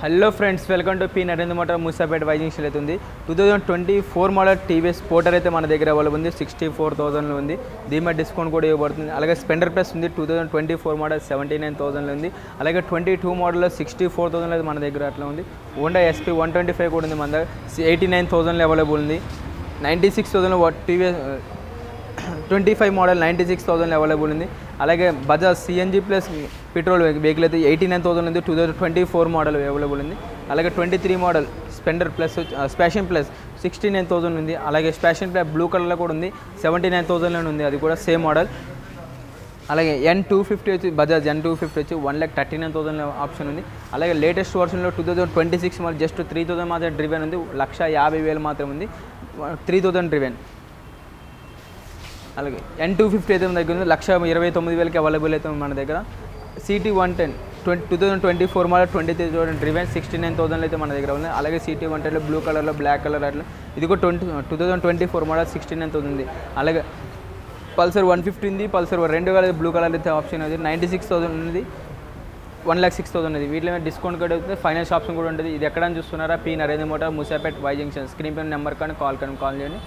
Hello friends, welcome to P Narendra motor Moosapet వైజింగ్ అయితే ఉంది. 2024 మోడల్ టీవీఎస్ స్పోర్టర్ అయితే మన దగ్గర అవైలబుల్ ఉంది. 64,000లో ఉంది. దీని మీద డిస్కౌంట్ కూడా ఇవ్వబడుతుంది. అలాగే స్పెండర్ ప్లస్ ఉంది. 2024 మోడల్ 79,000లో ఉంది. అలాగే 22 మోడల్లో 64,000 అయితే మన దగ్గర అట్లా ఉంది. హోండా SP 125 కూడా ఉంది మన దగ్గర 89,000లో అవైలబుల్ ఉంది. 96,000లో టీవీఎస్ 25 మోడల్ 96,000 అవైలబుల్ ఉంది. అలాగే Bajaj CNG plus petrol vehicle అయితే 89,000 ఉంది. 2024 మోడల్ అవైలబుల్ ఉంది. అలాగే 23 మోడల్ స్పెండర్ ప్లస్ స్పాషన్ ప్లస్ 69,000 ఉంది. అలాగే స్పాషన్ ప్లస్ బ్లూ కలర్లో కూడా ఉంది. 79,000 ఉంది. అది కూడా సేమ్ మోడల్. అలాగే N250 వచ్చి బజాజ్ N250 వచ్చి 1,39,000 ఆప్షన్ ఉంది. అలాగే లేటెస్ట్ వర్షన్లో 2026 మోడల్ జస్ట్ 3,000 మాత్రం డ్రివెన్ ఉంది. 1,50,000 మాత్రం ఉంది. 3,000 డ్రివెన్. అలాగే N250 అయితే మన దగ్గర ఉంది. 1,29,000కి అవైలబుల్ అయితే మన దగ్గర. CT 110 2024 మోడల్ 23,000 డ్రివెన్ 69,000 అయితే మన దగ్గర ఉంది. అలాగే CT 110లో బ్లూ కలర్లో బ్లాక్ కలర్ అట్లా ఇది కూడా 2024 మోడల్ 69,000 ఉంది. అలాగే పల్సర్ 150 ఉంది. పల్సర్ 2 కలర్ బ్లూ కలర్ అయితే ఆప్షన్ అది 96,000 ఉంది. 1,06,000 ఉంది. వీటిలో డిస్కౌంట్ కూడా అవుతుంది. ఫైనాన్స్ ఆప్షన్ కూడా ఉంటుంది. ఇది ఎక్కడని చూస్తున్నారా? P Narendra motor Moosapet Y junction. Screen పైన నెంబర్ కానీ కాల్ చేయండి.